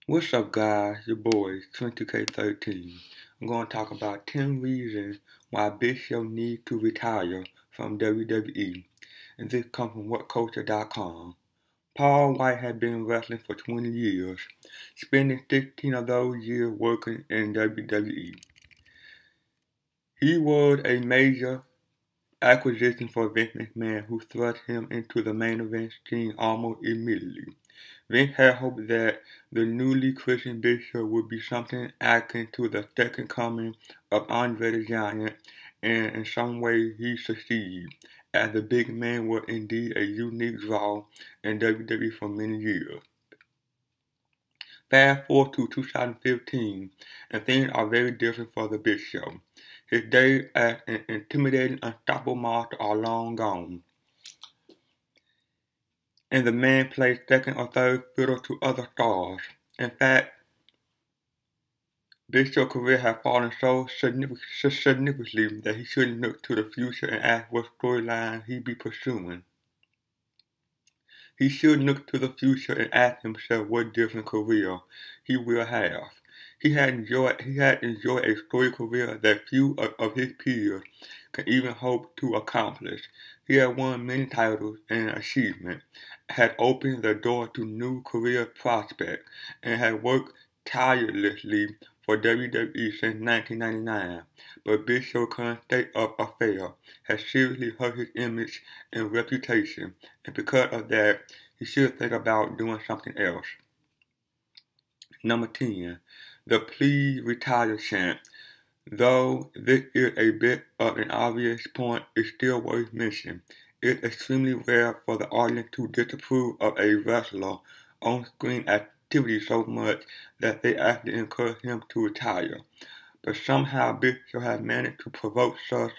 What's up, guys? Your boy, 20K13. I'm going to talk about 10 reasons why Big Show needs to retire from WWE. And this comes from WhatCulture.com. Paul White had been wrestling for 20 years, spending 16 of those years working in WWE. He was a major acquisition for Vince McMahon, who thrust him into the main event scene almost immediately. Vince had hoped that the newly christened Big Show would be something akin to the second coming of Andre the Giant, and in some ways he succeeded, as the big man was indeed a unique draw in WWE for many years. Fast forward to 2015, and things are very different for the Big Show. His days as an intimidating, unstoppable monster are long gone, and the man plays second or third fiddle to other stars. In fact, Big Show's career has fallen so significantly that he shouldn't look to the future and ask what storyline he'd be pursuing. He should look to the future and ask himself what different career he will have. He had enjoyed a storied career that few of his peers can even hope to accomplish. He had won many titles and achievements, had opened the door to new career prospects, and had worked tirelessly for WWE since 1999, but Big Show's current state of affairs has seriously hurt his image and reputation, and because of that, he should think about doing something else. Number 10. The Please Retire chant. Though this is a bit of an obvious point, it's still worth mentioning. It's extremely rare for the audience to disapprove of a wrestler on-screen activity so much that they actually encourage him to retire. But somehow Big Show has managed to provoke such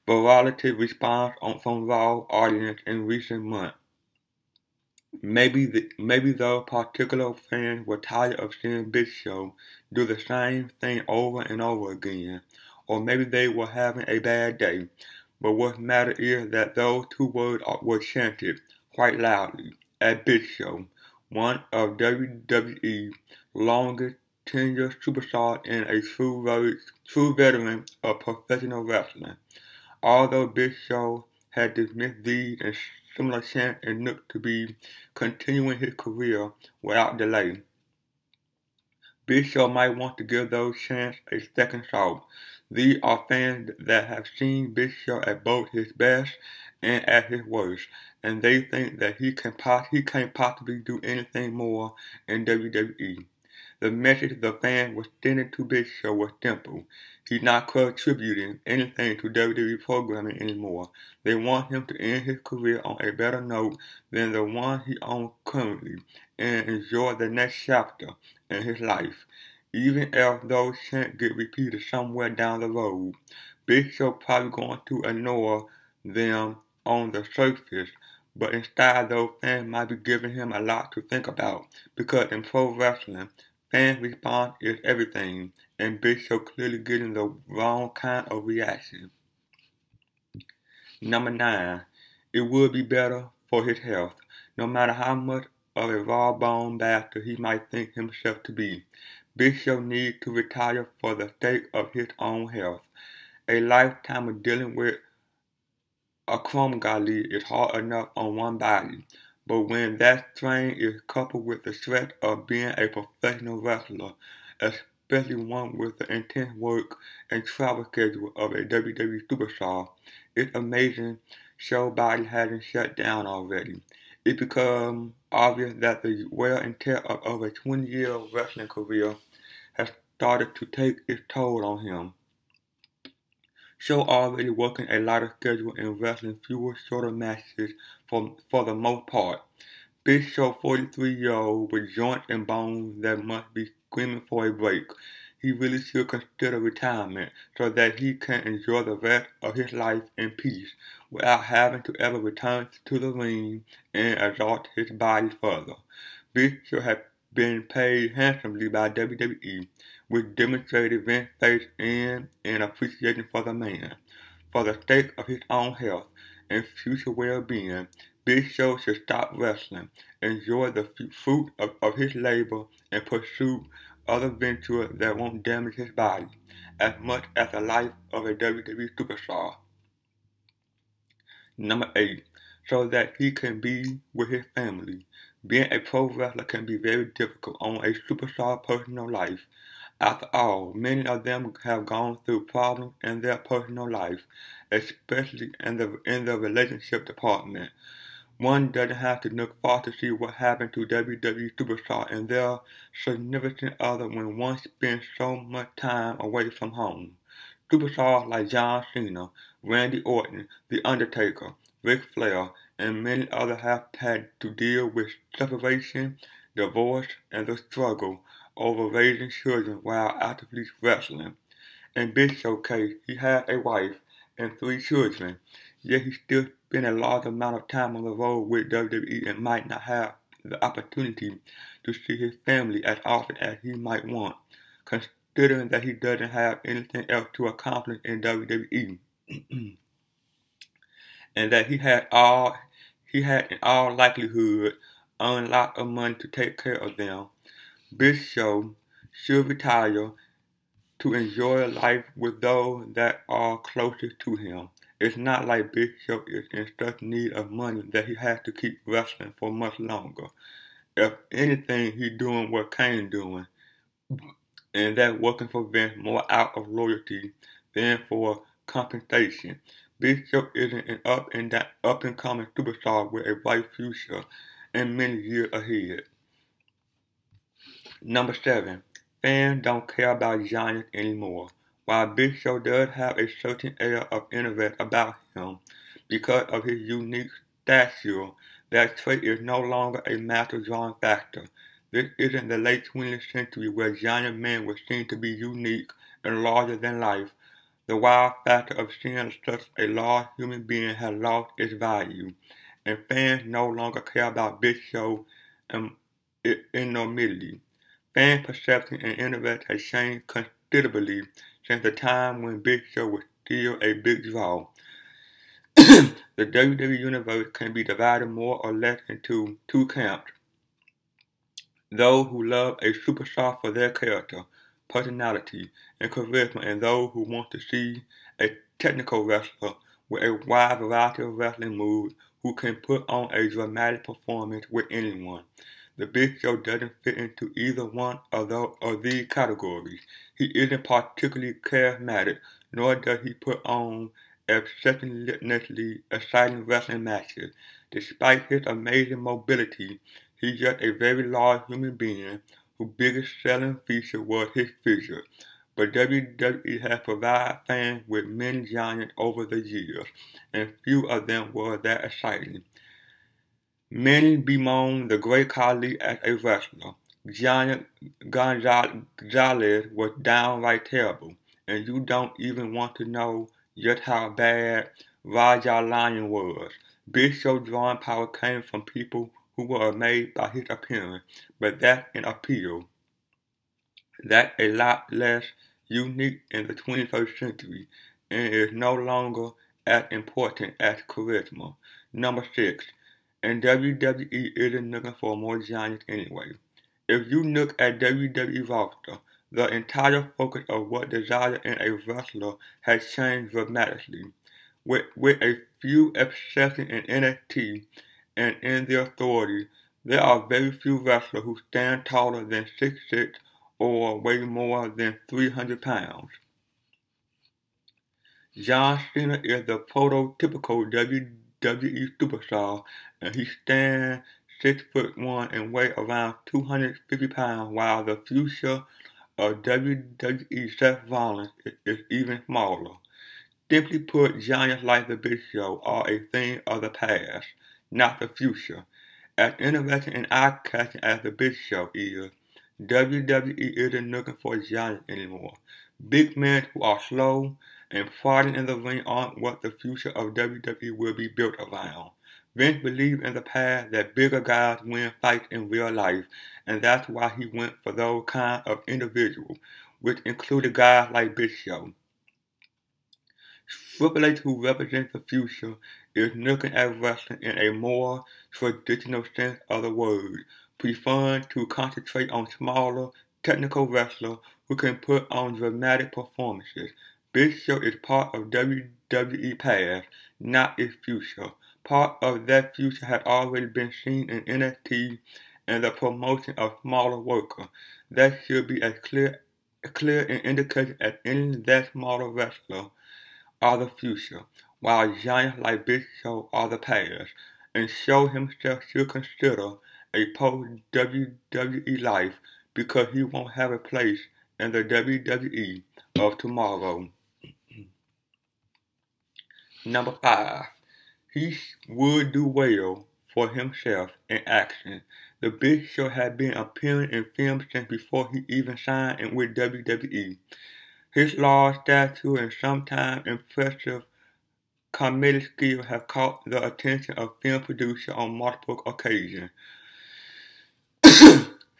virality response from Raw audience in recent months. Maybe those particular fans were tired of seeing Big Show do the same thing over and over again, or maybe they were having a bad day. But what matters is that those two words were chanted quite loudly at Big Show, one of WWE's longest tenured superstars and a true veteran of professional wrestling. Although Big Show had dismissed these and similar chants and looked to be continuing his career without delay, Big Show might want to give those chants a second thought. These are fans that have seen Big Show at both his best and at his worst, and they think that he can't possibly do anything more in WWE. The message the fans were sending to Big Show was simple. He's not contributing anything to WWE programming anymore. They want him to end his career on a better note than the one he on currently and enjoy the next chapter in his life. Even if those chants get repeated somewhere down the road, Big Show probably going to ignore them on the surface, but instead those fans might be giving him a lot to think about, because in pro wrestling, fans' response is everything, and Big Show clearly getting the wrong kind of reaction. Number 9. It would be better for his health, no matter how much of a raw-boned bastard he might think himself to be. Big Show needs to retire for the sake of his own health. A lifetime of dealing with acromegaly is hard enough on one body, but when that strain is coupled with the stress of being a professional wrestler, especially one with the intense work and travel schedule of a WWE superstar, it's amazing Show's body hasn't shut down already. It becomes obvious that the wear and tear of a 20-year wrestling career has started to take its toll on him. Show already working a lighter schedule and wrestling fewer shorter matches for the most part. Big Show 43-year-old with joints and bones that must be screaming for a break. He really should consider retirement so that he can enjoy the rest of his life in peace without having to ever return to the ring and exhaust his body further. Big Show has been paid handsomely by WWE, which demonstrated Vince's faith in and appreciation for the man. For the sake of his own health and future well-being, Big Show should stop wrestling, enjoy the fruit of his labor, and pursue other ventures that won't damage his body as much as the life of a WWE superstar. Number 8, so that he can be with his family. Being a pro wrestler can be very difficult on a superstar's personal life. After all, many of them have gone through problems in their personal life, especially in the relationship department. One doesn't have to look far to see what happened to WWE superstars and their significant other when one spends so much time away from home. Superstars like John Cena, Randy Orton, The Undertaker, Ric Flair, and many others have had to deal with separation, divorce, and the struggle over raising children while actively wrestling. In Big Show's case, he had a wife and 3 children, yet he still spent a large amount of time on the road with WWE and might not have the opportunity to see his family as often as he might want, considering that he doesn't have anything else to accomplish in WWE, and that he had in all likelihood a lot of money to take care of them. Big Show should retire to enjoy life with those that are closest to him. It's not like Big Show is in such need of money that he has to keep wrestling for much longer. If anything, he's doing what Kane's doing, and that's working for Vince more out of loyalty than for compensation. Big Show isn't an up-and-coming superstar with a bright future and many years ahead. Number 7, fans don't care about Giants anymore. While Big Show does have a certain air of interest about him because of his unique stature, that trait is no longer a massive drawing factor. This isn't the late 20th century where giant men were seen to be unique and larger than life. The wild factor of seeing such a large human being has lost its value, and fans no longer care about Big Show enormity. Fan perception and interest has changed considerably since the time when Big Show was still a big draw. The WWE universe can be divided more or less into 2 camps. Those who love a superstar for their character, personality, and charisma, and those who want to see a technical wrestler with a wide variety of wrestling moves who can put on a dramatic performance with anyone. The Big Show doesn't fit into either one of these categories. He isn't particularly charismatic, nor does he put on exceptionally exciting wrestling matches. Despite his amazing mobility, he's just a very large human being whose biggest selling feature was his figure. But WWE has provided fans with many giants over the years, and few of them were that exciting. Many bemoan the great Khali as a wrestler. Giant Gonzalez was downright terrible, and you don't even want to know just how bad Raja Lion was. Big Show's drawing power came from people who were amazed by his appearance, but that's an appeal. That's a lot less unique in the 21st century, and is no longer as important as charisma. Number 6, and WWE isn't looking for more giants anyway. If you look at WWE roster, the entire focus of what desire in a wrestler has changed dramatically. With a few exceptions in NXT and in the authority, there are very few wrestlers who stand taller than 6'6" or weigh more than 300 pounds. John Cena is the prototypical WWE superstar, and he stands 6'1" and weighs around 250 pounds, while the future of WWE Seth Rollins is even smaller. Simply put, giants like the Big Show are a thing of the past, not the future. As interesting and eye-catching as the Big Show is, WWE isn't looking for giants anymore. Big men who are slow and fighting in the ring aren't what the future of WWE will be built around. Vince believed in the past that bigger guys win fights in real life, and that's why he went for those kind of individuals, which included guys like Big Show. Triple H, who represents the future, is looking at wrestling in a more traditional sense of the word, preferring to concentrate on smaller, technical wrestlers who can put on dramatic performances. Big Show is part of WWE past, not its future. Part of that future had already been seen in NXT and the promotion of smaller workers. That should be as clear an indication as any that smaller wrestler are the future, while giants like Big Show are the past, and Show himself should consider a post-WWE life because he won't have a place in the WWE of tomorrow. Number 5. He would do well for himself in action. The Big Show had been appearing in films since before he even signed in with WWE. His large stature and sometimes impressive comedic skills have caught the attention of film producers on multiple occasions.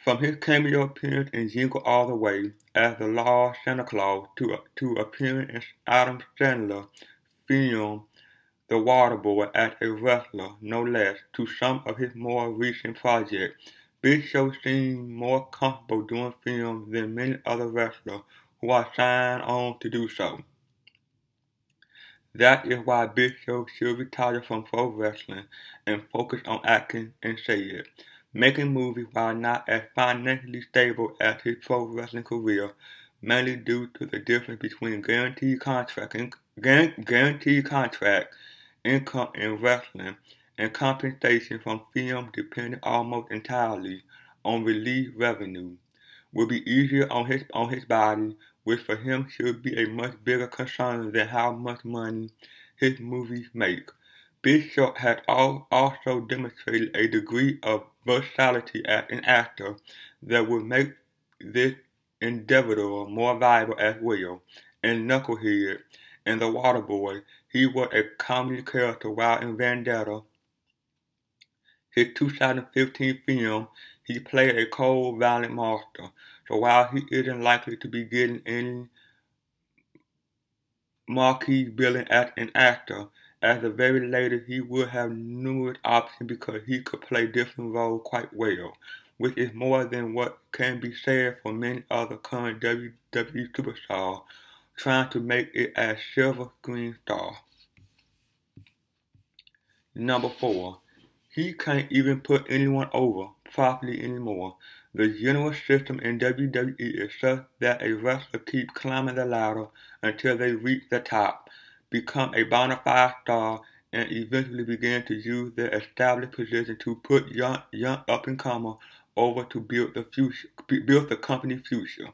From his cameo appearance in Jingle All the Way as the Large Santa Claus to appearing in Adam Sandler's film The Waterboy as a wrestler, no less, to some of his more recent projects, Big Show seems more comfortable doing films than many other wrestlers who are signed on to do so. That is why Big Show should retire from pro wrestling and focus on acting instead. Making movies while not as financially stable as his pro wrestling career, mainly due to the difference between guaranteed contract income in wrestling and compensation from film depending almost entirely on release revenue, will be easier on his body, which for him should be a much bigger concern than how much money his movies make. Big Show has also demonstrated a degree of versatility as an actor that would make this endeavor more viable as well. In Knucklehead and The Waterboy, he was a comedy character, while in Vendetta, his 2015 film, he played a cold, violent monster. So while he isn't likely to be getting any marquee billing as an actor, at the very latest he would have numerous options because he could play different roles quite well, which is more than what can be said for many other current WWE superstars trying to make it as silver screen star. Number 4. He can't even put anyone over properly anymore. The general system in WWE is such that a wrestler keeps climbing the ladder until they reach the top, become a bona fide star, and eventually begin to use their established position to put young up-and-comers over to build the company's future.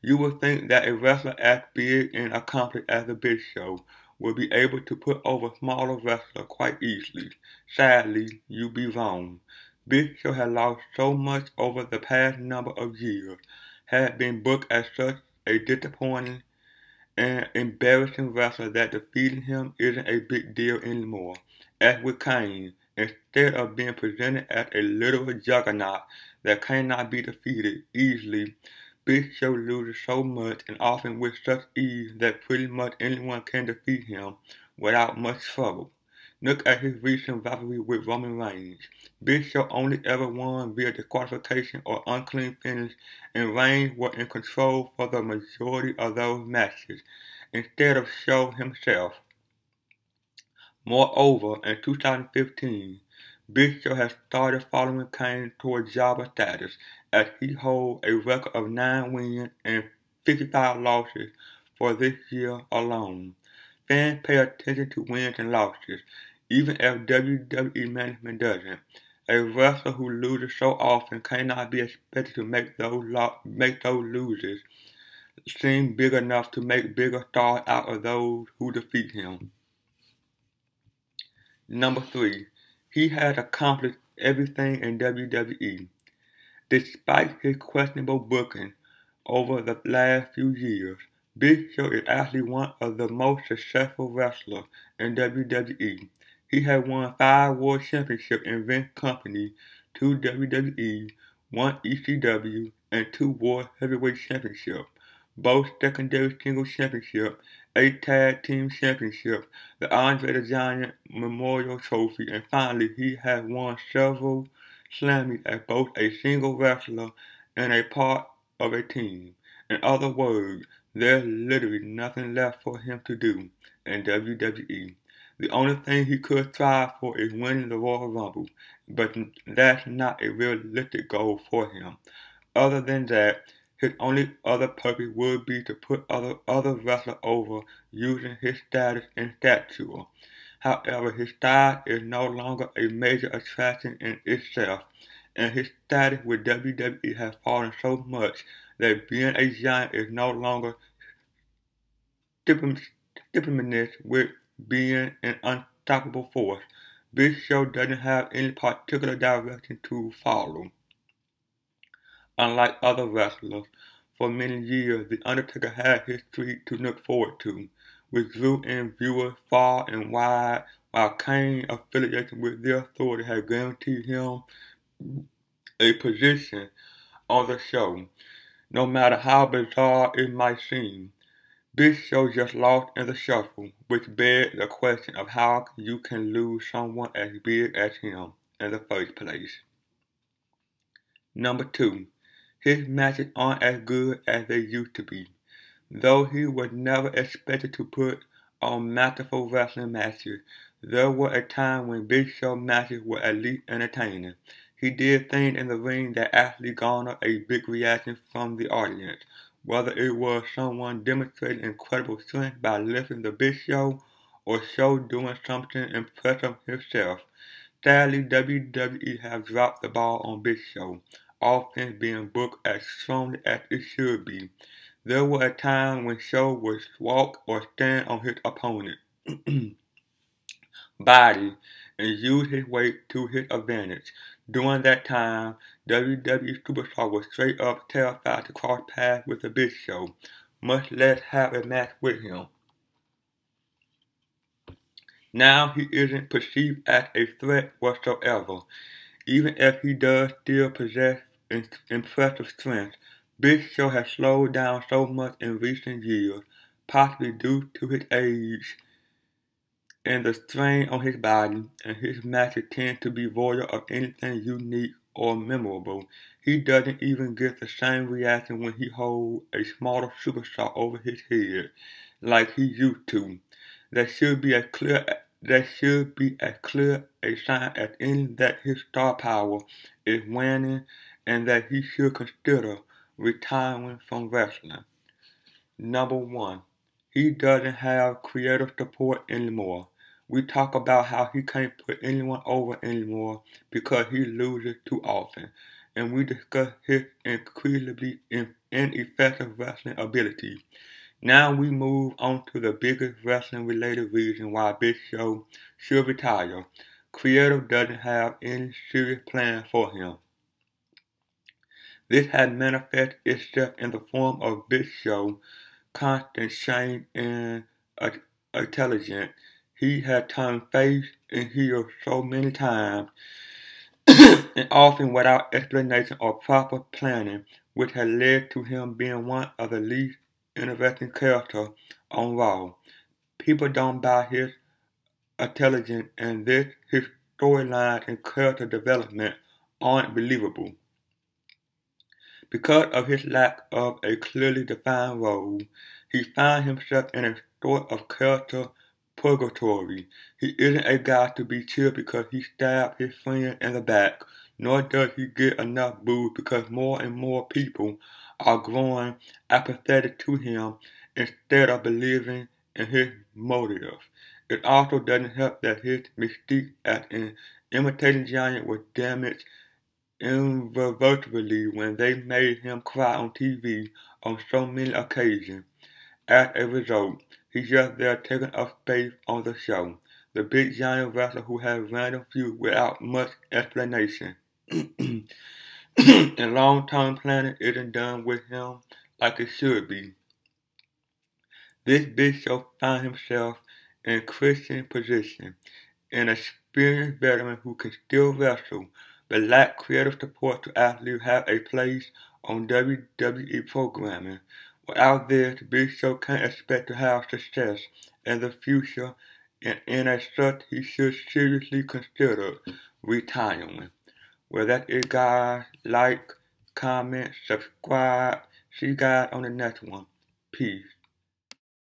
You would think that a wrestler as big and accomplished as the Big Show will be able to put over smaller wrestlers quite easily. Sadly, you'd be wrong. Big Show has lost so much over the past number of years, had been booked as such a disappointing and embarrassing wrestler that defeating him isn't a big deal anymore. As with Kane, instead of being presented as a literal juggernaut that cannot be defeated easily, Big Show loses so much and often with such ease that pretty much anyone can defeat him without much trouble. Look at his recent rivalry with Roman Reigns. Big Show only ever won via disqualification or unclean finish, and Reigns was in control for the majority of those matches, instead of Show himself. Moreover, in 2015, Big Show has started following Kane toward jobber status, as he holds a record of 9 wins and 55 losses for this year alone. Fans pay attention to wins and losses, even if WWE management doesn't. A wrestler who loses so often cannot be expected to make those losses seem big enough to make bigger stars out of those who defeat him. Number 3. He has accomplished everything in WWE. Despite his questionable booking over the last few years, Big Show is actually one of the most successful wrestlers in WWE. He has won 5 World Championships in Vince Company, 2 WWE, 1 ECW, and 2 World Heavyweight Championships, both secondary singles championships, a tag team championship, the Andre the Giant Memorial Trophy, and finally he has won several Slammies as both a single wrestler and a part of a team. In other words, there's literally nothing left for him to do in WWE. The only thing he could strive for is winning the Royal Rumble, but that's not a realistic goal for him. Other than that, his only other purpose would be to put other wrestlers over using his status and stature. However, his style is no longer a major attraction in itself, and his status with WWE has fallen so much that being a giant is no longer synonymous with being an unstoppable force. Big Show doesn't have any particular direction to follow. Unlike other wrestlers, for many years The Undertaker had his streak to look forward to, which drew in viewers far and wide, while Kane's affiliation with the Authority had guaranteed him a position on the show, no matter how bizarre it might seem. Big Show just lost in the shuffle, which begs the question of how you can lose someone as big as him in the first place. Number 2. His matches aren't as good as they used to be. Though he was never expected to put on masterful wrestling matches, there was a time when Big Show matches were at least entertaining. He did things in the ring that actually garnered a big reaction from the audience, whether it was someone demonstrating incredible strength by lifting the Big Show or Show doing something impressive himself. Sadly, WWE has dropped the ball on Big Show, offense being booked as strongly as it should be. There was a time when Show would walk or stand on his opponent's body and use his weight to his advantage. During that time, WWE Superstar was straight up terrified to cross paths with the Big Show, much less have a match with him. Now he isn't perceived as a threat whatsoever. Even if he does still possess impressive strength, Big Show has slowed down so much in recent years, possibly due to his age and the strain on his body, and his matches tend to be void of anything unique or memorable. He doesn't even get the same reaction when he holds a smaller superstar over his head like he used to. That should be as clear a sign as any that his star power is waning and that he should consider retiring from wrestling. Number 1. He doesn't have creative support anymore. We talk about how he can't put anyone over anymore because he loses too often, and we discuss his incredibly ineffective wrestling ability. Now we move on to the biggest wrestling-related reason why Big Show should retire. Creative doesn't have any serious plan for him. This has manifested itself in the form of Big Show constant shame and intelligence. He has turned face and heel so many times, and often without explanation or proper planning, which has led to him being one of the least interesting characters on Raw. People don't buy his intelligence, and his storyline and character development aren't believable. Because of his lack of a clearly defined role, he finds himself in a sort of character purgatory. He isn't a guy to be cheered because he stabbed his friend in the back, nor does he get enough booze because more and more people are growing apathetic to him instead of believing in his motives. It also doesn't help that his mystique as an imitating giant was damaged irreversibly when they made him cry on TV on so many occasions. As a result, he's just there taking up space on the show, the big giant wrestler who has random feuds without much explanation. And long-term planning isn't done with him like it should be. This Big Show finds himself in a Christian position, an experienced veteran who can still wrestle, but lack creative support to actually have a place on WWE programming. Without this, Big Show can't expect to have success in the future, and as such, he should seriously consider retiring. Well, that is, guys. Like, comment, subscribe. See you guys on the next one. Peace.